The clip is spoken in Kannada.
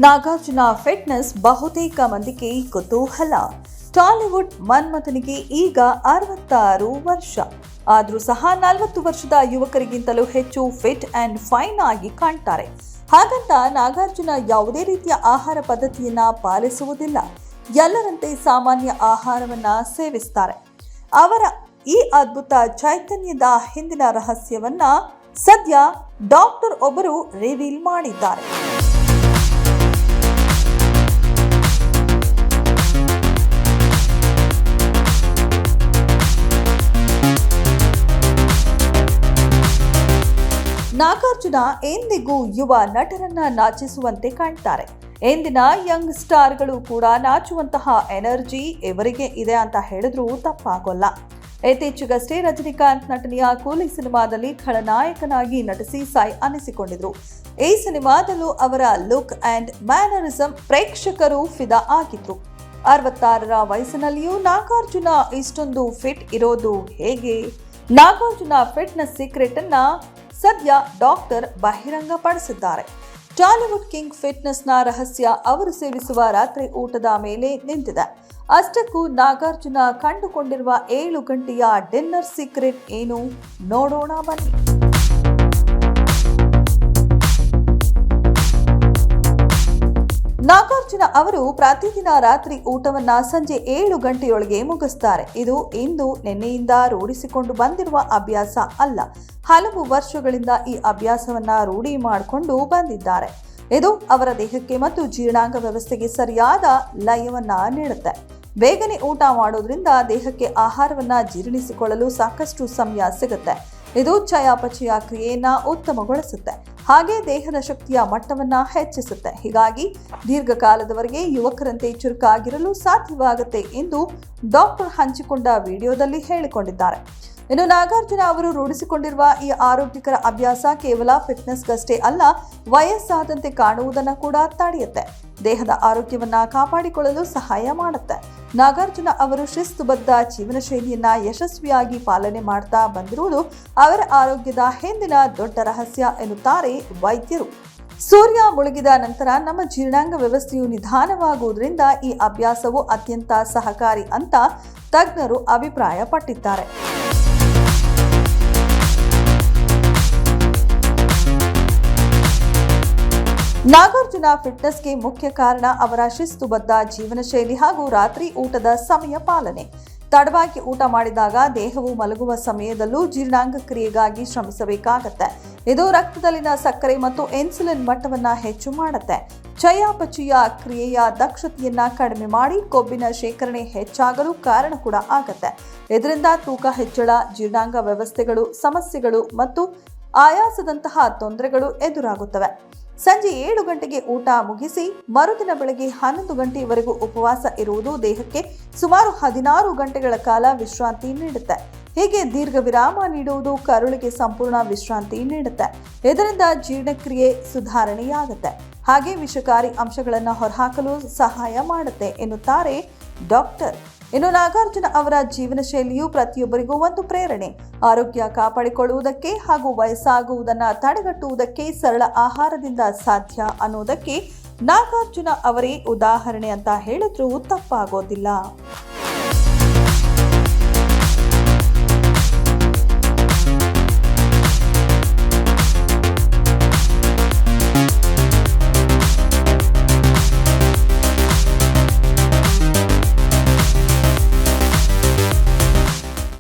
ನಾಗಾರ್ಜುನ ಫಿಟ್ನೆಸ್ ಬಹುತೇಕ ಮಂದಿಗೆ ಕುತೂಹಲ. ಟಾಲಿವುಡ್ ಮನ್ಮಥನಿಗೆ ಈಗ 66 ವರ್ಷ. ಆದರೂ ಸಹ 40 ವರ್ಷದ ಯುವಕರಿಗಿಂತಲೂ ಹೆಚ್ಚು ಫಿಟ್ ಅಂಡ್ ಫೈನ್ ಆಗಿ ಕಾಣ್ತಾರೆ. ಹಾಗಂತ ನಾಗಾರ್ಜುನ ಯಾವುದೇ ರೀತಿಯ ಆಹಾರ ಪದ್ಧತಿಯನ್ನ ಪಾಲಿಸುವುದಿಲ್ಲ. ಎಲ್ಲರಂತೆ ಸಾಮಾನ್ಯ ಆಹಾರವನ್ನ ಸೇವಿಸ್ತಾರೆ. ಅವರ ಈ ಅದ್ಭುತ ಚೈತನ್ಯದ ಹಿಂದಿನ ರಹಸ್ಯವನ್ನ ಸದ್ಯ ಡಾಕ್ಟರ್ ಒಬ್ಬರು ರಿವೀಲ್ ಮಾಡಿದ್ದಾರೆ. ನಾಗಾರ್ಜುನ ಎಂದಿಗೂ ಯುವ ನಟರನ್ನ ನಾಚಿಸುವಂತೆ ಕಾಣ್ತಾರೆ. ಎಂದಿನ ಯಂಗ್ ಸ್ಟಾರ್ಗಳು ಕೂಡ ನಾಚುವಂತಹ ಎನರ್ಜಿ ಇವರಿಗೆ ಇದೆ ಅಂತ ಹೇಳಿದ್ರೂ ತಪ್ಪಾಗೋಲ್ಲ. ಇತ್ತೀಚೆಗಷ್ಟೇ ರಜನಿಕಾಂತ್ ನಟನೆಯ ಕೂಲಿ ಸಿನಿಮಾದಲ್ಲಿ ಖಳನಾಯಕನಾಗಿ ನಟಿಸಿ ಸಾಯಿ ಅನಿಸಿಕೊಂಡಿದ್ರು. ಈ ಸಿನಿಮಾದಲ್ಲೂ ಅವರ ಲುಕ್ ಅಂಡ್ ಮ್ಯಾನರಿಸಂ ಪ್ರೇಕ್ಷಕರು ಫಿದಾ ಆಗಿದ್ರು. 66ರ ವಯಸ್ಸಿನಲ್ಲಿಯೂ ನಾಗಾರ್ಜುನ ಇಷ್ಟೊಂದು ಫಿಟ್ ಇರೋದು ಹೇಗೆ? ನಾಗಾರ್ಜುನ ಫಿಟ್ನೆಸ್ ಸೀಕ್ರೆಟ್ ಅನ್ನ ಸದ್ಯ ಡಾಕ್ಟರ್ ಬಹಿರಂಗಪಡಿಸಿದ್ದಾರೆ. ಟಾಲಿವುಡ್ ಕಿಂಗ್ ಫಿಟ್ನೆಸ್ನ ರಹಸ್ಯ ಅವರು ಸೇವಿಸುವ ರಾತ್ರಿ ಊಟದ ಮೇಲೆ ನಿಂತಿದೆ. ಅಷ್ಟಕ್ಕೂ ನಾಗಾರ್ಜುನ ಕಂಡುಕೊಂಡಿರುವ 7 ಗಂಟೆಯ ಡಿನ್ನರ್ ಸೀಕ್ರೆಟ್ ಏನು ನೋಡೋಣ ಬನ್ನಿ. ನಾಗಾರ್ಜುನ ಅವರು ಪ್ರತಿದಿನ ರಾತ್ರಿ ಊಟವನ್ನ ಸಂಜೆ 7 ಗಂಟೆಯೊಳಗೆ ಮುಗಿಸ್ತಾರೆ. ಇದು ಇಂದು ನಿನ್ನೆಯಿಂದ ರೂಢಿಸಿಕೊಂಡು ಬಂದಿರುವ ಅಭ್ಯಾಸ ಅಲ್ಲ. ಹಲವು ವರ್ಷಗಳಿಂದ ಈ ಅಭ್ಯಾಸವನ್ನ ರೂಢಿ ಮಾಡಿಕೊಂಡು ಬಂದಿದ್ದಾರೆ. ಇದು ಅವರ ದೇಹಕ್ಕೆ ಮತ್ತು ಜೀರ್ಣಾಂಗ ವ್ಯವಸ್ಥೆಗೆ ಸರಿಯಾದ ಲಯವನ್ನ ನೀಡುತ್ತೆ. ಬೇಗನೆ ಊಟ ಮಾಡೋದ್ರಿಂದ ದೇಹಕ್ಕೆ ಆಹಾರವನ್ನ ಜೀರ್ಣಿಸಿಕೊಳ್ಳಲು ಸಾಕಷ್ಟು ಸಮಯ ಸಿಗುತ್ತೆ. ಇದು ಚಯಾಪಚಯ ಕ್ರಿಯೆಯನ್ನ ಉತ್ತಮಗೊಳಿಸುತ್ತೆ. ಹಾಗೆ ದೇಹದ ಶಕ್ತಿಯ ಮಟ್ಟವನ್ನ ಹೆಚ್ಚಿಸುತ್ತೆ. ಹೀಗಾಗಿ ದೀರ್ಘಕಾಲದವರೆಗೆ ಯುವಕರಂತೆ ಚುರುಕಾಗಿರಲು ಸಾಧ್ಯವಾಗುತ್ತೆ ಎಂದು ಡಾಕ್ಟರ್ ಹಂಚಿಕೊಂಡ ವಿಡಿಯೋದಲ್ಲಿ ಹೇಳಿಕೊಂಡಿದ್ದಾರೆ. ಇನ್ನು ನಾಗಾರ್ಜುನ ಅವರು ರೂಢಿಸಿಕೊಂಡಿರುವ ಈ ಆರೋಗ್ಯಕರ ಅಭ್ಯಾಸ ಕೇವಲ ಫಿಟ್ನೆಸ್ಗಷ್ಟೇ ಅಲ್ಲ, ವಯಸ್ಸಾದಂತೆ ಕಾಣುವುದನ್ನ ಕೂಡ ತಡೆಯುತ್ತೆ. ದೇಹದ ಆರೋಗ್ಯವನ್ನ ಕಾಪಾಡಿಕೊಳ್ಳಲು ಸಹಾಯ ಮಾಡುತ್ತೆ. ನಾಗಾರ್ಜುನ ಅವರು ಶಿಸ್ತುಬದ್ಧ ಜೀವನ ಶೈಲಿಯನ್ನ ಯಶಸ್ವಿಯಾಗಿ ಪಾಲನೆ ಮಾಡ್ತಾ ಬಂದಿರುವುದು ಅವರ ಆರೋಗ್ಯದ ಹಿಂದಿನ ದೊಡ್ಡ ರಹಸ್ಯ ಎನ್ನುತ್ತಾರೆ ವೈದ್ಯರು. ಸೂರ್ಯ ಮುಳುಗಿದ ನಂತರ ನಮ್ಮ ಜೀರ್ಣಾಂಗ ವ್ಯವಸ್ಥೆಯು ನಿಧಾನವಾಗುವುದರಿಂದ ಈ ಅಭ್ಯಾಸವು ಅತ್ಯಂತ ಸಹಕಾರಿ ಅಂತ ತಜ್ಞರು ಅಭಿಪ್ರಾಯಪಟ್ಟಿದ್ದಾರೆ. ನಾಗಾರ್ಜುನ ಫಿಟ್ನೆಸ್ಗೆ ಮುಖ್ಯ ಕಾರಣ ಅವರ ಶಿಸ್ತುಬದ್ಧ ಜೀವನ ಶೈಲಿ ಹಾಗೂ ರಾತ್ರಿ ಊಟದ ಸಮಯ ಪಾಲನೆ. ತಡವಾಗಿ ಊಟ ಮಾಡಿದಾಗ ದೇಹವು ಮಲಗುವ ಸಮಯದಲ್ಲೂ ಜೀರ್ಣಾಂಗ ಕ್ರಿಯೆಗಾಗಿ ಶ್ರಮಿಸಬೇಕಾಗತ್ತೆ. ಇದು ರಕ್ತದಲ್ಲಿನ ಸಕ್ಕರೆ ಮತ್ತು ಇನ್ಸುಲಿನ್ ಮಟ್ಟವನ್ನ ಹೆಚ್ಚು ಮಾಡುತ್ತೆ. ಚಯಾಪಚಯ ಕ್ರಿಯೆಯ ದಕ್ಷತೆಯನ್ನ ಕಡಿಮೆ ಮಾಡಿ ಕೊಬ್ಬಿನ ಶೇಖರಣೆ ಹೆಚ್ಚಾಗಲು ಕಾರಣ ಕೂಡ ಆಗತ್ತೆ. ಇದರಿಂದ ತೂಕ ಹೆಚ್ಚಳ, ಜೀರ್ಣಾಂಗ ವ್ಯವಸ್ಥೆಗಳು ಸಮಸ್ಯೆಗಳು ಮತ್ತು ಆಯಾಸದಂತಹ ತೊಂದರೆಗಳು ಎದುರಾಗುತ್ತವೆ. ಸಂಜೆ 7 ಗಂಟೆಗೆ ಊಟ ಮುಗಿಸಿ ಮರುದಿನ ಬೆಳಗ್ಗೆ 11 ಗಂಟೆಯವರೆಗೂ ಉಪವಾಸ ಇರುವುದು ದೇಹಕ್ಕೆ ಸುಮಾರು 16 ಗಂಟೆಗಳ ಕಾಲ ವಿಶ್ರಾಂತಿ ನೀಡುತ್ತೆ. ಹೀಗೆ ದೀರ್ಘ ವಿರಾಮ ನೀಡುವುದು ಕರುಳಿಗೆ ಸಂಪೂರ್ಣ ವಿಶ್ರಾಂತಿ ನೀಡುತ್ತೆ. ಇದರಿಂದ ಜೀರ್ಣಕ್ರಿಯೆ ಸುಧಾರಣೆಯಾಗುತ್ತೆ. ಹಾಗೆ ವಿಷಕಾರಿ ಅಂಶಗಳನ್ನು ಹೊರಹಾಕಲು ಸಹಾಯ ಮಾಡುತ್ತೆ ಎನ್ನುತ್ತಾರೆ ಡಾಕ್ಟರ್. ಇನ್ನು ನಾಗಾರ್ಜುನ ಅವರ ಜೀವನ ಶೈಲಿಯು ಪ್ರತಿಯೊಬ್ಬರಿಗೂ ಒಂದು ಪ್ರೇರಣೆ. ಆರೋಗ್ಯ ಕಾಪಾಡಿಕೊಳ್ಳುವುದಕ್ಕೆ ಹಾಗೂ ವಯಸ್ಸಾಗುವುದನ್ನು ತಡೆಗಟ್ಟುವುದಕ್ಕೆ ಸರಳ ಆಹಾರದಿಂದ ಸಾಧ್ಯ ಅನ್ನೋದಕ್ಕೆ ನಾಗಾರ್ಜುನ ಅವರೇ ಉದಾಹರಣೆ ಅಂತ ಹೇಳಿದ್ರೂ ತಪ್ಪಾಗೋದಿಲ್ಲ.